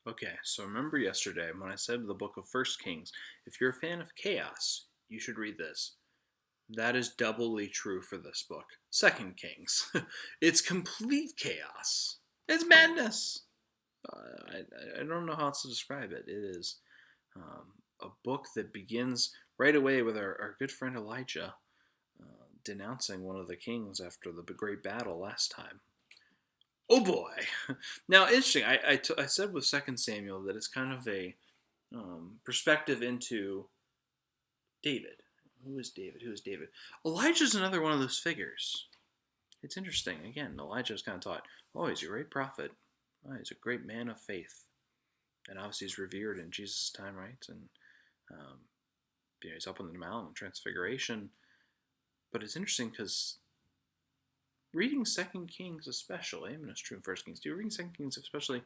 Okay, so remember yesterday when I said the book of First Kings, if you're a fan of chaos, you should read this. That is doubly true for this book. Second Kings. It's complete chaos. It's madness. I don't know how else to describe it. It is a book that begins right away with our good friend Elijah denouncing one of the kings after the great battle last time. Oh boy! Now, interesting. I said with Second Samuel that it's kind of a perspective into David. Who is David? Who is David? Elijah's another one of those figures. It's interesting. Again, Elijah's kind of taught, oh, he's a great prophet. Oh, he's a great man of faith. And obviously he's revered in Jesus' time, right? And um, he's up on the mountain, Transfiguration. But it's interesting because reading Second Kings especially, I mean, it's true in First Kings too, reading Second Kings especially,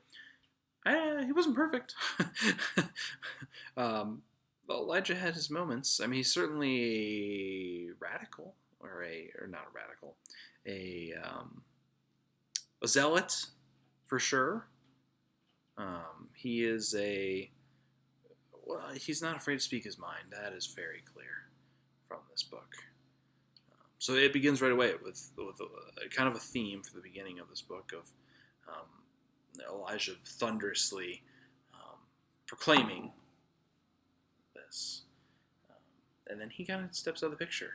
he wasn't perfect. um, Elijah had his moments. I mean, he's certainly a radical, or not a radical, a zealot for sure. He is a well, he's not afraid to speak his mind. That is very clear from this book. So it begins right away with a kind of a theme for the beginning of this book of Elijah thunderously um, proclaiming this. Um, and then he kind of steps out of the picture.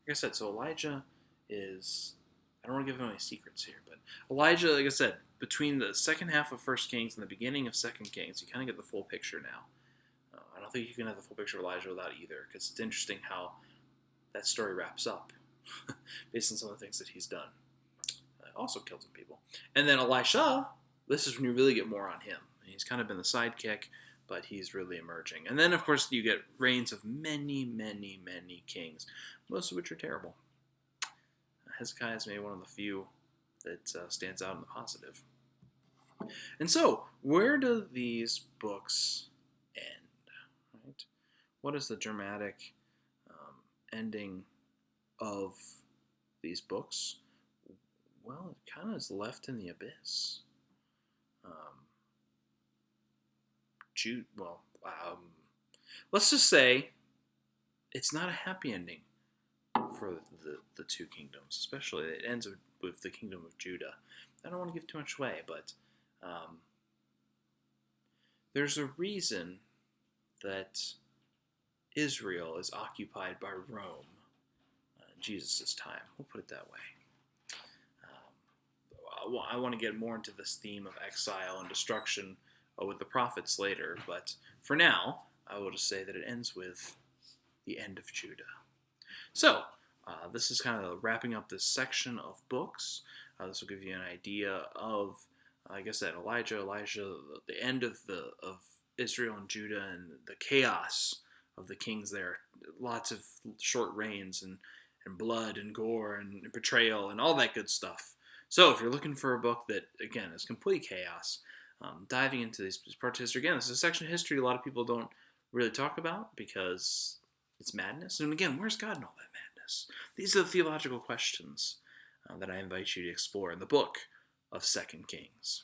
Like I said, so Elijah is. I don't want to give any secrets here, but Elijah, like I said, between the second half of First Kings and the beginning of Second Kings, you kind of get the full picture now. I don't think you can have the full picture of Elijah without either, because it's interesting how that story wraps up based on some of the things that he's done. Also killed some people. And then Elisha, this is when you really get more on him. He's kind of been the sidekick, but he's really emerging. And then, of course, you get reigns of many, many, many kings, most of which are terrible. Hezekiah is maybe one of the few that stands out in the positive. And so, where do these books end? Right? What is the dramatic ending of these books? Well, it kind of is left in the abyss. Um, Jude, well, let's just say it's not a happy ending for the two kingdoms, especially it ends with the kingdom of Judah. I don't want to give too much away, but um, there's a reason that Israel is occupied by Rome in Jesus' time. We'll put it that way. I want to get more into this theme of exile and destruction with the prophets later, but for now, I will just say that it ends with the end of Judah. So, this is kind of wrapping up this section of books. This will give you an idea of, like I said, Elijah, the end of Israel and Judah, and the chaos of the kings there. Lots of short reigns and blood and gore and betrayal and all that good stuff. So, if you're looking for a book that again is complete chaos, diving into these parts of history again, this is a section of history a lot of people don't really talk about because it's madness. And again, where's God in all that madness? These are the theological questions that I invite you to explore in the book of Second Kings.